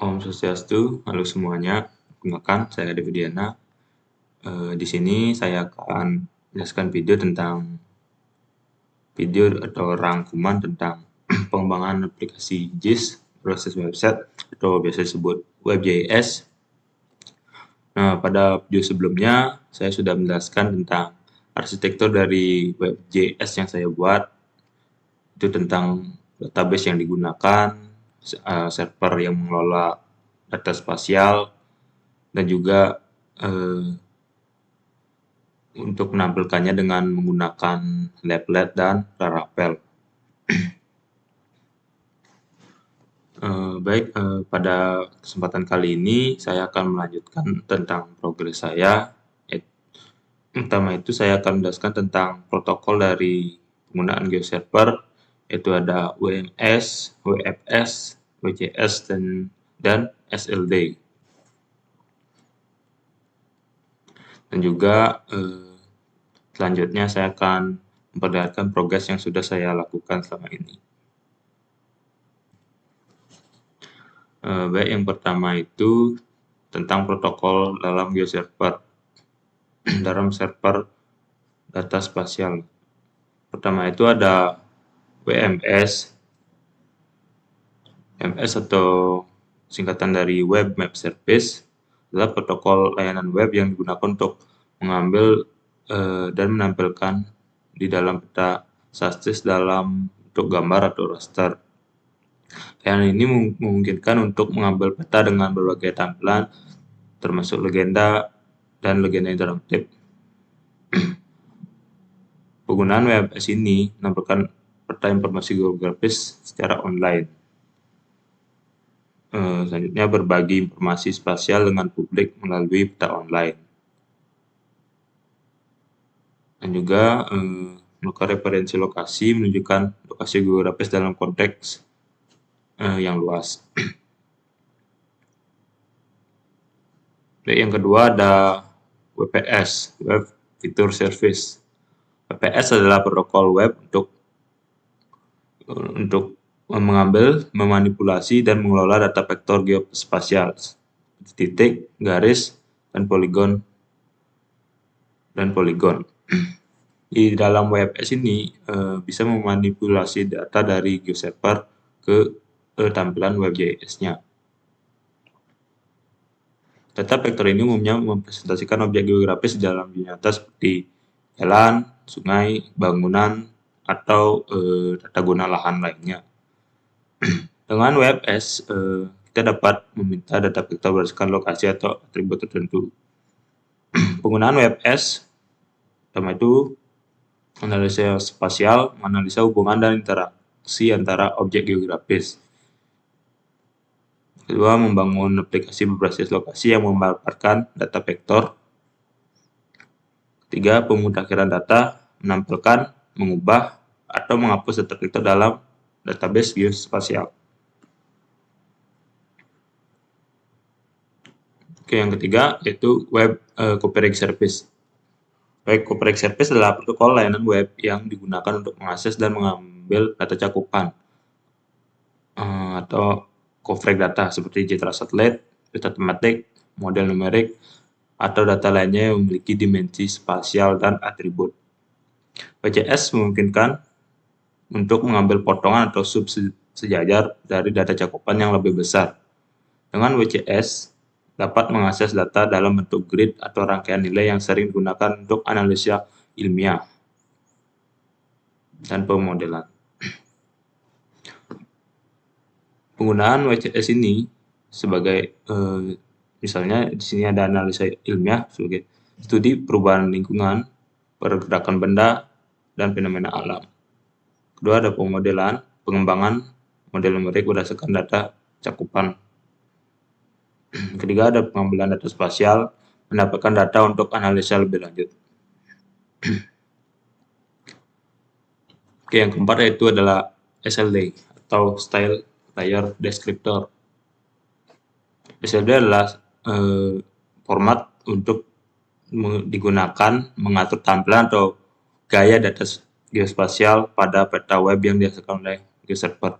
Om Swastiastu, halo semuanya. Perkenalkan, saya Ade Widiana. Di sini saya akan menjelaskan video atau rangkuman tentang pengembangan aplikasi JIS berbasis website atau biasa disebut WebJS. Nah, pada video sebelumnya saya sudah menjelaskan tentang arsitektur dari WebJS yang saya buat. Itu tentang database yang digunakan, server yang mengelola data spasial, dan juga untuk menampilkannya dengan menggunakan Laplet dan Laravel. Pada kesempatan kali ini saya akan melanjutkan tentang progres saya. Pertama itu saya akan menjelaskan tentang protokol dari penggunaan GeoServer, yaitu ada WMS, WFS, WCS, dan SLD. Dan juga selanjutnya saya akan memperlihatkan progres yang sudah saya lakukan selama ini. Yang pertama itu tentang protokol dalam GeoServer, dalam server data spasial. Pertama itu ada WMS. WMS atau singkatan dari Web Map Service adalah protokol layanan web yang digunakan untuk mengambil dan menampilkan di dalam peta SASTIS dalam bentuk gambar atau raster. Layanan ini memungkinkan untuk mengambil peta dengan berbagai tampilan, termasuk legenda dan legenda interaktif. Penggunaan WMS ini menampilkan peta informasi geografis secara online. Selanjutnya berbagi informasi spasial dengan publik melalui peta online. Dan juga melakukan referensi lokasi, menunjukkan lokasi geografis dalam konteks yang luas. Yang kedua ada WPS, Web Feature Service. WPS adalah protokol web untuk mengambil, memanipulasi, dan mengelola data vektor geospasial, titik, garis, dan poligon. Di dalam WPS ini bisa memanipulasi data dari GeoServer ke tampilan WebJS-nya. Data vektor ini umumnya mempresentasikan objek geografis di dalam dunia nyata seperti jalan, sungai, bangunan, atau tata guna lahan lainnya. Dengan WPS, kita dapat meminta data vektor berdasarkan lokasi atau atribut tertentu. Penggunaan WPS pertama itu analisa spasial, menganalisa hubungan dan interaksi antara objek geografis. Kedua, membangun aplikasi berbasis lokasi yang memaparkan data vektor. Ketiga, pemutakhiran data, menampilkan, mengubah, atau menghapus data vektor dalam database geospasial. Yang ketiga yaitu Web Copyright Service. Web Copyright Service adalah protokol layanan web yang digunakan untuk mengakses dan mengambil data cakupan atau coverage data seperti citra satelit, data tematik, model numerik, atau data lainnya yang memiliki dimensi spasial dan atribut. WCS memungkinkan untuk mengambil potongan atau sub sejajar dari data cakupan yang lebih besar. Dengan WCS dapat mengakses data dalam bentuk grid atau rangkaian nilai yang sering digunakan untuk analisa ilmiah dan pemodelan. Penggunaan WCS ini sebagai misalnya di sini ada analisa ilmiah sebagai studi perubahan lingkungan, pergerakan benda, dan fenomena alam. Kedua ada pemodelan, pengembangan model numerik berdasarkan data cakupan. Ketiga ada pengambilan data spasial, mendapatkan data untuk analisa lebih lanjut. Yang keempat yaitu adalah SLD atau Style Layer Descriptor. SLD adalah format untuk digunakan mengatur tampilan atau gaya data geospasial pada peta web yang dihasilkan oleh GeoServer.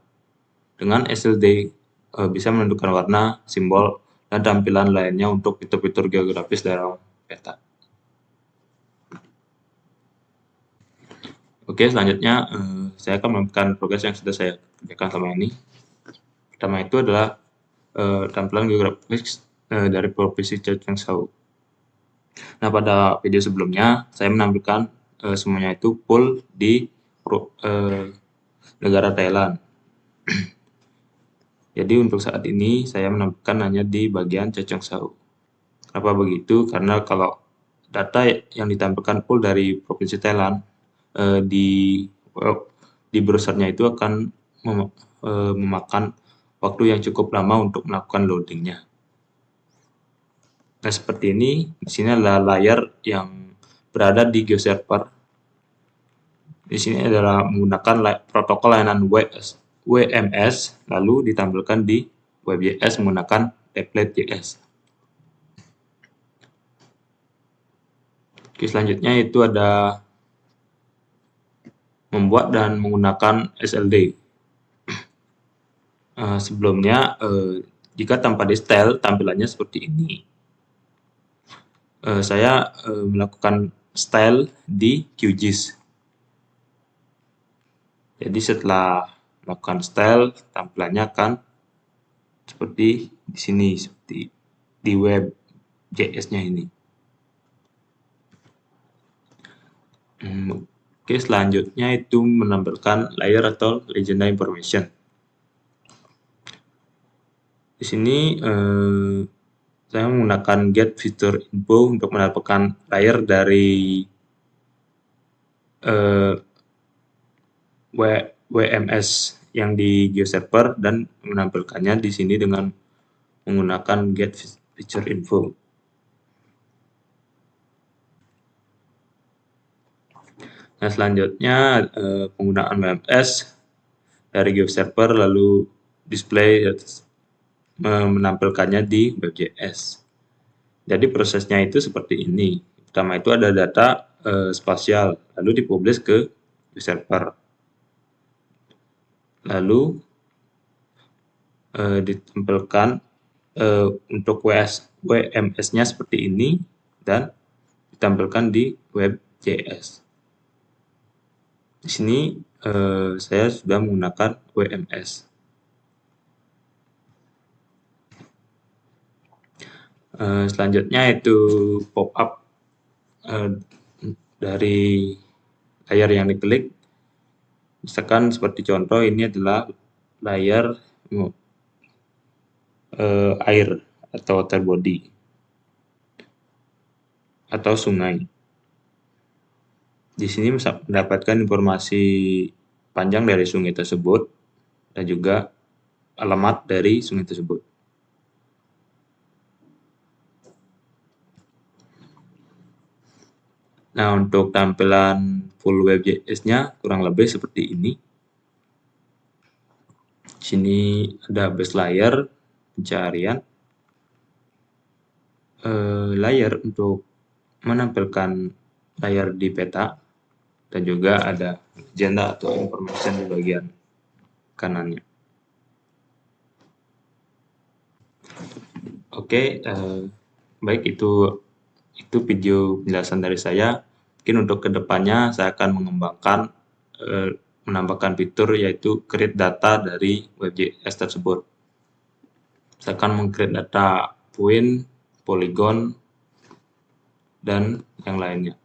Dengan SLD bisa menentukan warna, simbol, dan tampilan lainnya untuk fitur-fitur geografis dalam peta. Oke, selanjutnya saya akan melakukan progres yang sudah saya kerjakan selama ini. Pertama itu adalah tampilan geografis dari Provinsi Changsha. Nah, pada video sebelumnya saya menampilkan semuanya itu full di negara Thailand. Jadi untuk saat ini saya menampilkan hanya di bagian Changsha. Kenapa begitu? Karena kalau data yang ditampilkan full dari Provinsi Thailand di browsernya itu akan memakan waktu yang cukup lama untuk melakukan loadingnya. Nah, seperti ini. Di sini adalah layar yang berada di GeoServer. Di sini adalah menggunakan protokol layanan WMS, lalu ditampilkan di WebJS menggunakan template.js. Oke, selanjutnya itu ada membuat dan menggunakan SLD. Sebelumnya, jika tanpa di style, tampilannya seperti ini. Saya melakukan style di QGIS. Jadi setelah melakukan style, tampilannya akan seperti di sini, seperti di web JS-nya ini. Oke, selanjutnya itu menampilkan layer atau legenda information. Di sini saya menggunakan get feature info untuk menampilkan layer dari WMS yang di GeoServer dan menampilkannya di sini dengan menggunakan get feature info. Nah, selanjutnya penggunaan WMS dari GeoServer lalu display menampilkannya di WebJS. Jadi prosesnya itu seperti ini. Pertama itu ada data spasial, lalu dipublish ke GeoServer. Lalu ditampilkan untuk WMS-nya seperti ini dan ditampilkan di WebJS. Di sini saya sudah menggunakan WMS. Selanjutnya itu pop-up dari layar yang diklik. Misalkan seperti contoh ini adalah layar air atau water body atau sungai. Di sini bisa mendapatkan informasi panjang dari sungai tersebut dan juga alamat dari sungai tersebut. Nah, untuk tampilan full WebJS-nya kurang lebih seperti ini. Di sini ada base layer, pencarian, layar untuk menampilkan layar di peta, dan juga ada agenda atau information di bagian kanannya. Oke, baik itu video penjelasan dari saya. Mungkin untuk kedepannya saya akan mengembangkan menambahkan fitur yaitu create data dari WebJS tersebut. Saya akan meng-create data point, polygon, dan yang lainnya.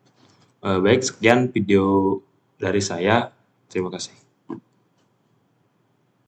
Baik, sekian video dari saya. Terima kasih.